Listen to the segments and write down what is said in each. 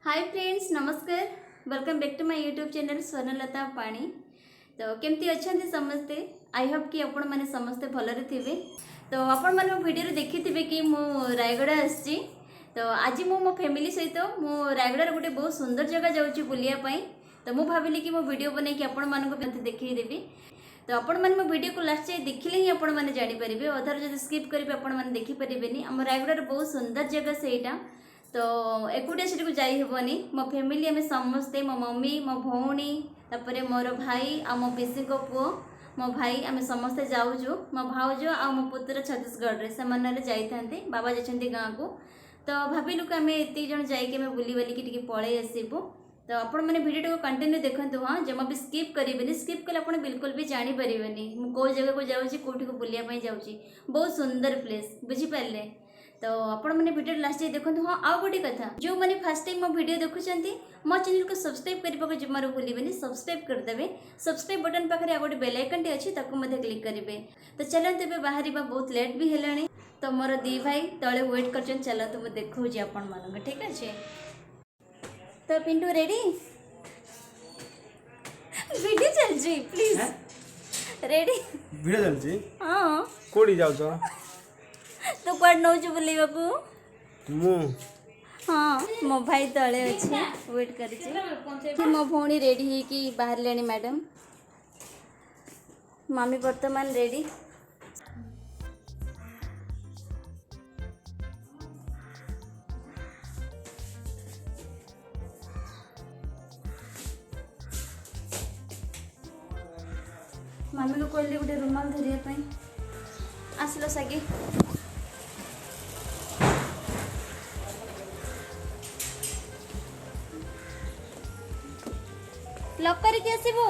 हाय friends नमस्कार welcome back to my YouTube channel Swarnalatapani. तो केमती अच्छा समस्ते आई होप कि आपण मैंने समस्ते भलरे थे। तो आपण मैंने मो वीडियो देखी कि मु रायगड़ा आसी। तो आज मो फैमिली सहित मु रायगड़ा गोटे बहुत सुंदर जगह जाऊँगी बुलियापाई। तो मु भाविली कि मो वीडियो बनई कि आपण मानक देखईदेवी। तो आपण मैंने मो वीडियो को लास्ट जाए देखिले ही आपण मैंने जानीपारे अधार जो स्किप करेंगे आपण मैंने देखिपारे। आम रायगड़ा बहुत सुंदर जगह से यहाँ। तो एकुटिया से जाइबनी मो फैमिली आम समस्ते मो मम्मी मो भौणी तापर मोर भाई आ मो पीसी को पुओ मो भाई आम समस्ते जाऊँ मो भाउज आ मो पुत्र छत्तीसगढ़ से जाते बाबा जाते गाँव को। तो भाविलु कि आम एत जन जाइए बुली बालिकी पलि आसबू। तो आपण मैंने वीडियो को कंटिन्यू देखते हाँ जमा भी स्किप करेंगे। स्किप कले आप बिल्कुल भी जानीपारे कौ जगह को जाऊँगी कौटी को बुलायापी जाऊँगी बहुत सुंदर प्लेस बुझीपारे। तो आपण मैंने वीडियो लास्ट देखो हाँ आउ गोटे कथा जो मैंने फर्स्ट टाइम मो वीडियो देखुं मो चैनल को सब्सक्राइब करने को जमार भूलें सब्सक्राइब करदे। सब्सक्राइब बटन पाखे आ गोटे बेल आइकन टे अच्छी क्लिक करेंगे। तो चलते ए बाहर बहुत लेट भी है। तो मोर दी भाई तले वेट कर चलते मुझे देखी आपण मान ठीक अच्छे। तो पिंटू रेडी वीडियो चलची प्लीज रेडी वीडियो चलची हाँ कोडी जाऊ तो कौन नौ बुलेवा मु हाँ मो भाई तले अच्छे वेट कर मो भौणी रेडी है कि बाहर लेनी मैडम मामी वर्तमान रेडी। मामी को कहली गोटे रुमाल धरिया आसलो सागे लॉक करके आसबो।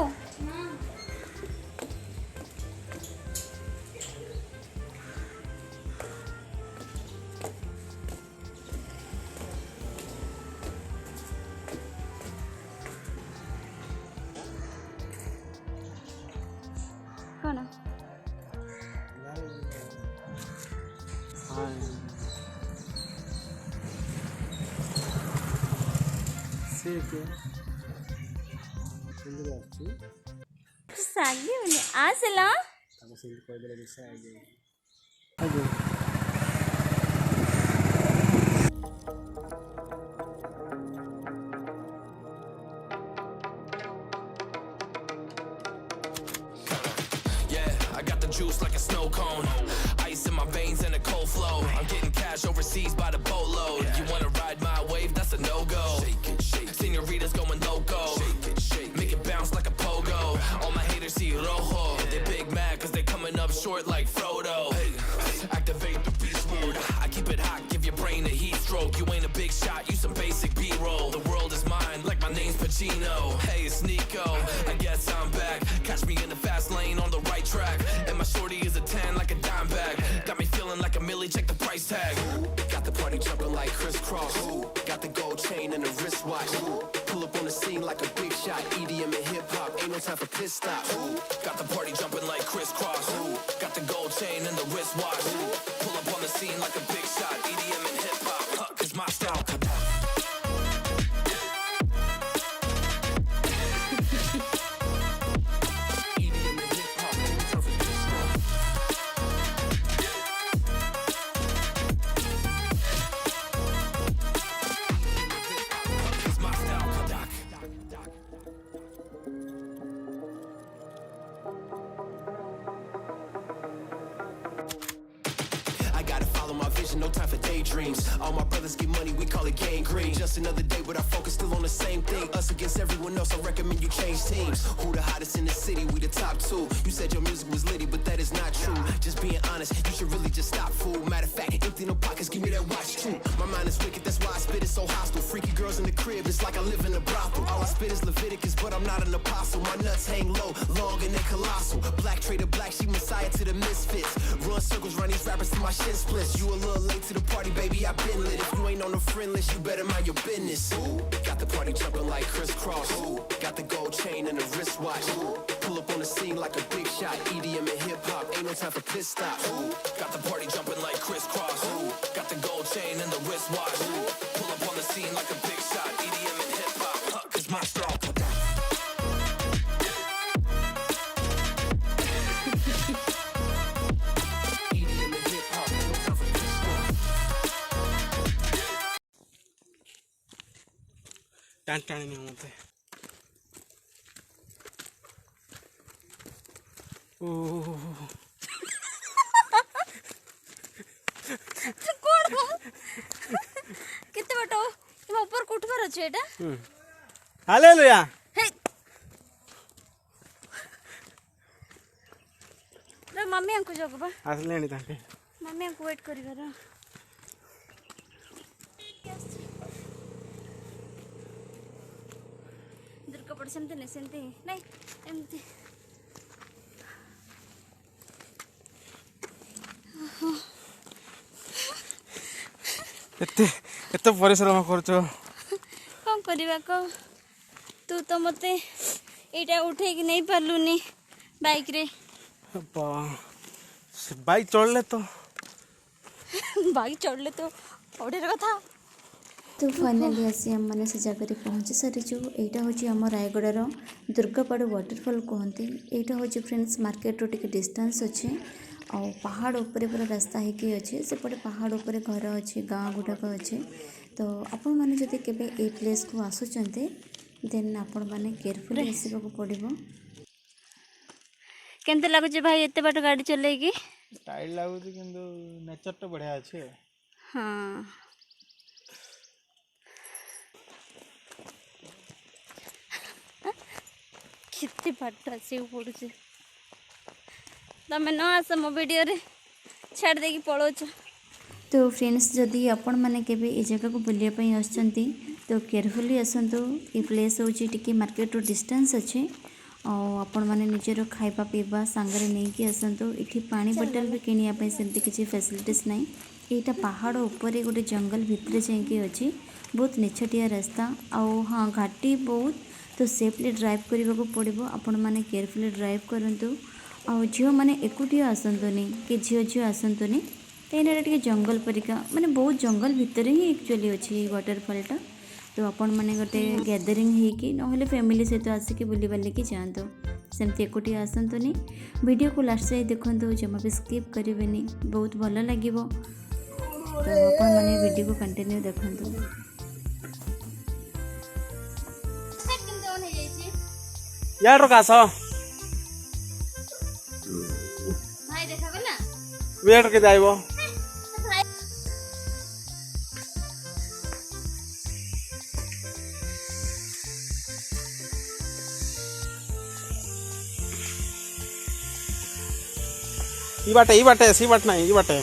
कौन सागे आसला I got the juice like a snow cone. Ice in my veins and a cold flow. I'm getting cash overseas by the boatload. You wanna ride my wave? That's a no-go. Senoritas going loco. Make it bounce like a pogo. All my haters see rojo. They big mad cause they coming up short like Frodo. Activate the beast mode. I keep it hot, give your brain a heat stroke. You ain't a big shot, you some basic B-roll. The world is mine like my name's Pacino. Hey, it's Nico, I guess I'm back. Catch me in the fast lane on the right track. And my shorty is a 10 like a dime bag. Got me feeling like a millie, check the price tag. Got the party jumping like crisscross. Got the gold chain and the wristwatch. Pull up on the scene like a big shot. EDM and hip hop, ain't no time for piss stops. Got the party jumping like crisscross. Got the gold chain and the wristwatch. Pull up on the scene like a big shot. EDM and hip hop, it's my style. I gotta follow my vision, no time for daydreams. All my brothers get money, we call it gang green. Just another day, but our focus still on the same thing. Us against everyone else, I recommend you change teams. Who the hottest in the city? We the top two. You said your music was litty, but that is not true. Just being honest, you should really just stop, fool. Matter of fact, empty no pockets, give me that watch too. My mind is wicked, that's why I spit it so hostile. Freaky girls in the crib, it's like I live in a brothel. All I spit is Leviticus, but I'm not an apostle. My nuts hang low, long and they colossal. Black trader black, she messiah to the misfits. Run circles, run these rappers to my shit splits. You a little late to the party, baby, I been lit. If you ain't on the friend list, you better mind your business. Got the party jumping like crisscross. Got the gold chain and the wristwatch. Pull up on the scene like a big shot. EDM and hip hop, ain't no time for piss stops. Got the party jumping like crisscross. Got the gold chain and the wristwatch. Pull up on the scene like a big shot. EDM my style. EDM and hip hop, no time for this stuff. टाण टाणी नहीं मते ओ कोण केते बाटो इमा ऊपर कुठवर अछि एटा hallelujah हे रे mummy Anku जगबा आसलेनी ताके मम्मी अंकु वेट करिवर दुर्गापड़ सेमती नहीं सेमती नहीं एमती एते एते परिश्रम करछो कौन करवा कह तू तो मते एटा उठे कि नहीं पारलुनी बाइक रे बाइक चढ़ले तो बाइक चढ़ले तो ओडे कथा तो फाइनाली आसी आम मैंने से जगह पहुँची सारीचु यहाँ हूँ आम रायगड़ार दुर्गापाड़ वाटरफॉल कहते यहाँ हूँ फ्रेंड्स मार्केट रो टिके डिस्टेंस अच्छे आ पहाड़ उपरे पूरा रास्ता होगी अच्छे सेपटे पहाड़ उपरे घर अच्छे गाँ गुड़ाक अच्छे तो आपण मैंने जदि केबे ए प्लेस को आसुचंते देन आपण मैंने केयरफुली आसवाक पड़ो केमते लगुच भाई एते बाट गाड़ी चलेगी टाइट लागुच किंतु नेचर तो बढ़िया अच्छे हाँ कितनी बाट आसो पड़ुचे तमें न आस मो वीडियो रे छाड़ देकी पलाउच तो फ्रेंड्स जदि आपण मैंने केबे ए जगह को बुलिया आसचंती तो केयरफुली आसतु ये प्लेस हूँ टिके मार्केट रो डिस्टेंस अच्छे आपण मैंने निजर खाइबा पीवा सांगरे नहीं कि आसतु इठी पानी बोतल भी किनिया सेमती किसी फैसिलिटीज नहीं यहाँ पहाड़ उपरे गोटे जंगल भितर जाइए अच्छी बहुत निछटिया रास्ता आउ हाँ घाटी बहुत तो सेफली ड्राइव करने को पड़ो आपण मैंने केयरफुली ड्राइव करूँ आउ झील मैंने एकुटिया आसतुनि कि झील झील आसतुनि कहीं टे जंगल परिका माने बहुत जंगल भितर ही एक्चुअली अच्छी वाटरफॉलटा तो आपण मैंने गोटे गैदरिंग होगी ना फैमिली सहित आसिक बुली बालिकी जातु सेमती एकुटिया आसतुनि वीडियो को लास्ट जाए देखो जमा भी स्किप करेंगे बहुत भल लगे तो आपण मैंने वीडियो को कंटिन्यू देखो यार कास भाई देखा ना वेट के जाइबो ई बाटे सी बाट नहीं ई बाटे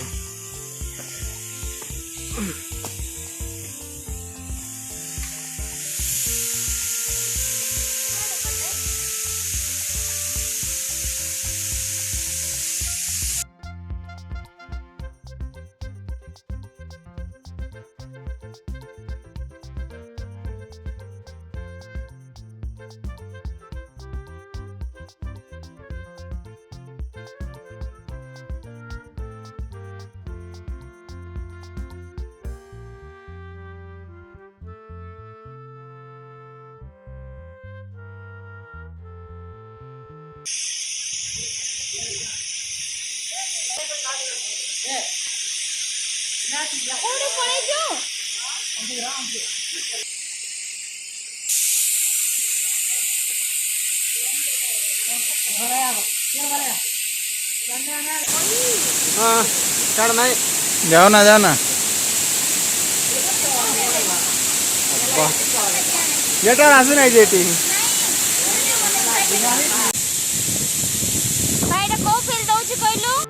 ओडे पळे जो हाँ चढ़ नहीं जाओ ना ये आसु नहीं जेटी भाई रे को फील दउछ कहलु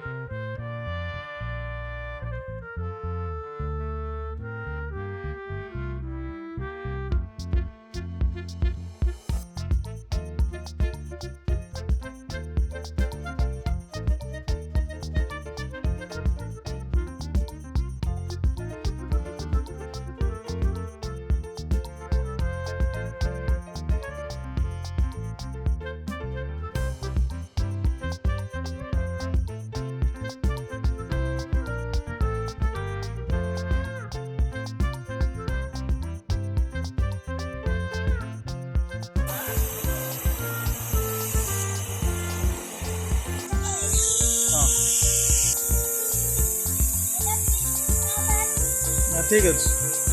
ठीक अच्छे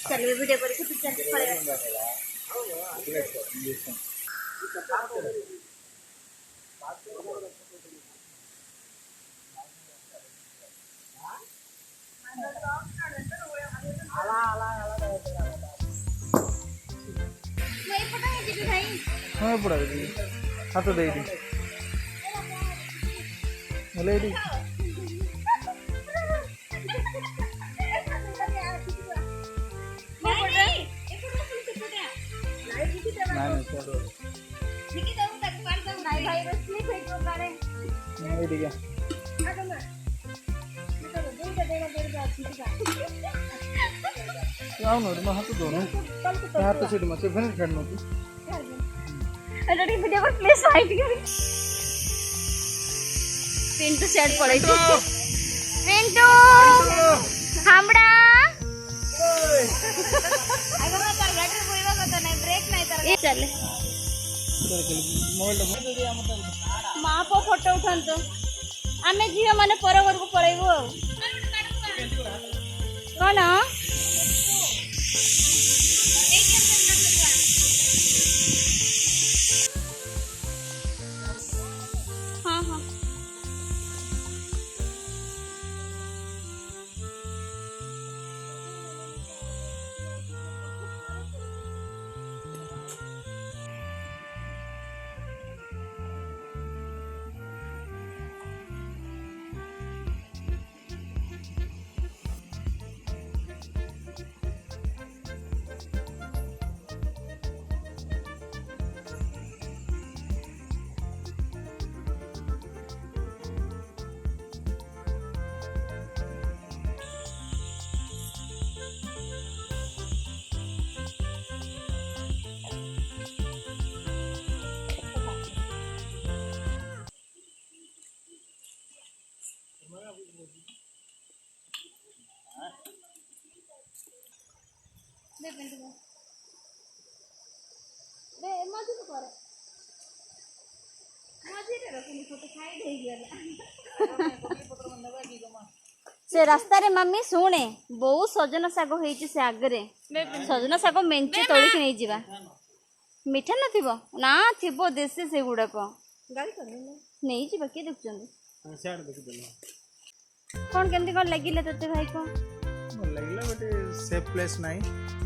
चलिए वीडियो पर के पिक्चर पड़ेगा नहीं पता है जी भाई हाँ पड़ा हाथ दे दी हेले दी नहीं छोड़ो निकी तो तक पार तो नहीं भाई बस नहीं फेंक दो गाने नहीं दिया आ जाओ ना मैं तो दूर से देना देर बाद ठीक है क्या हो ना हाथ दोनों हाथ सीट में से फिर करना तू अलरेडी वीडियो पर प्लेस हाइट कर पिंटू सेट पड़े पिंटू हामड़ा आगो ना तार गाड़ी बोइबा कत नहीं ब्रेक नहीं तार ए चले मोबाइल मां पो फोटो उठांतो आमे जीव माने पर घर को पळाइबो कोन हाँ हाँ दे पिंटू दे मजी तो करे मजी रे रखनी फोटो खाई दे गला से रास्ता रे मम्मी सुने बहुत सजना साग होईची से आगरे सजना साग मेंचे तोड़ी के नहीं जीवा मीठा न थिबो ना थिबो देसी से गुडा को गाड़ी कर नहीं जीवा के देखचंदी सियाड़ देख देला कौन केमती कौन लगिले तते भाई को लगला बट सेफ प्लेस नहीं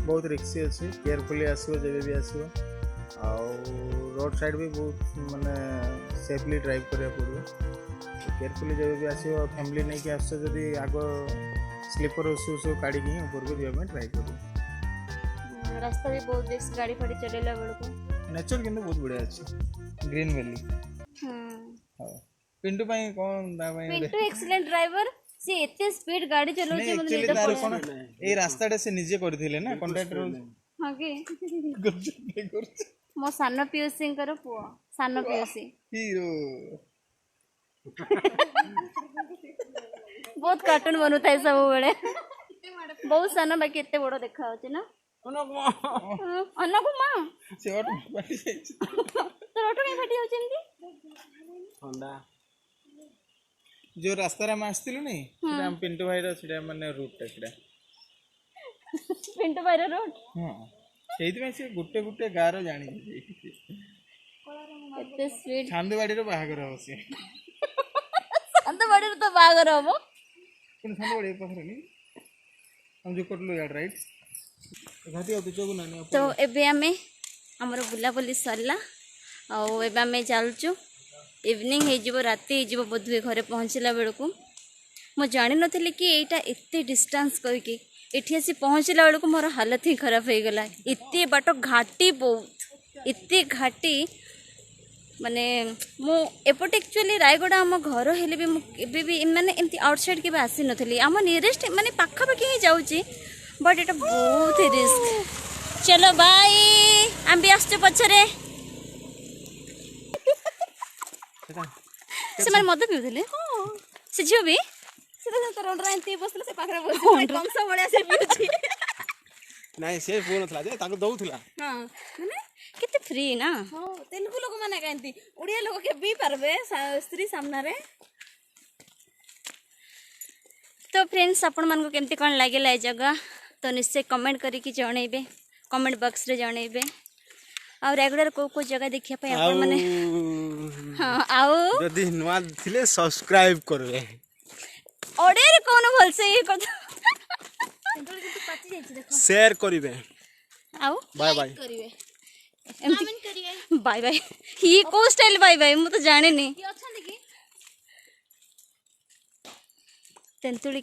बहुत रिक्सी अच्छी केयरफुली आसो जब भी आसो रोड साइड भी बहुत माने सेफली ड्राइव करिया पड़ो केयरफुली जब भी आसो फैमिली नहीं कि आसो जदि आगो स्लीपर उस काढ़ी की ऊपर को जीवा ट्राई करो रास्ता भी बहुत रिक्स गाड़ी फाड़ी चलेला बेल को नेचर किंतु बहुत बढ़िया अच्छी ग्रीन वैली हां पिंटू भाई कौन दा भाई पिंटू एक्सीलेंट ड्राइवर से एते स्पीड गाड़ी चलो जे मतलब एक्चुअली तार कोन ए रास्ताटा से निजे करथिले ना कॉन्ट्रैक्टर हां के गुड मो सानो पीयूसी कर पुओ सानो पीयूसी हीरो बहुत कार्टून बनुता है सब बेले बहुत सानो बाकी एते बड़ देखा होची ना अनकुमा से ऑटो फाटी जाई तो ऑटो में फाटी होचंदी होंडा जो रास्ता रे हम आस्तिलु नहीं सेटा हम पिंटू भाई रो सेटा माने रूट टेकड़ा पिंटू भाई रो रूट हां सेहित में से गुटे गुटे गारो जानी एते स्पीड छांदवाड़ी रो बाहागर होसी छांदवाड़ी रो तो बाहागर होबो कोन छांदवाड़ी पखरे नहीं हम जो कटलो यार राइट घाटी आ तो ना तो एबे हमें हमर बुला बुली सरला आ एबे हमें चलचु इवनिंग हो राति हो बोधे घरे पहुँचला बेलू मुझे जानी नी कि यहाँ एत डिस्टेंस करके एटी आसी पहुँचला बेलू मोर हालत ही खराब हो गला एत बाट घाटी बहुत एत घाटी माने मु एपट एक्चुअली रायगड़ा आम घर हेले भी माने एमती आउटसाइड के आसी नी आम नियरेस्ट माने पाखापाखि ही जाऊँगी बट एटा बहुत ही रिस्क चलो बाय आम भी आसचु पछरे ସେମାନେ ମଦ ପିଉଥିଲେ ସେ ଝିଅ ବି କଂସ ଭଳିଆ ସେ ପିଉଛି ନାଇଁ ସେ ପୁଅ ନଥିଲା ଯେ ତାକୁ ଦଉଥିଲା ମାନେ କେତେ ଫ୍ରି ନା ତେଲୁଗୁ ଲୋକମାନେ କେମିତି ଓଡ଼ିଆ ଲୋକ କେ ପିଇ ପାରବେ ସ୍ତ୍ରୀ ସାମ୍ନାରେ। तो फ्रेंड्स आपण मानको केमती कौन लगे ए जगह तो निश्चय कमेंट करके जनइबे कमेंट बॉक्स रे जनइबे आ रेगुलर को जगह देखिया पे आपण माने हां आओ यदि नुआ थिले सब्सक्राइब करबे ओडे रे कोन भल से ये कर शेयर करिवे आओ बाय बाय करिवे कमेंट करिवे बाय बाय ये को स्टाइल बाय बाय मु तो जाने नहीं ये अच्छा देखी तेंतुली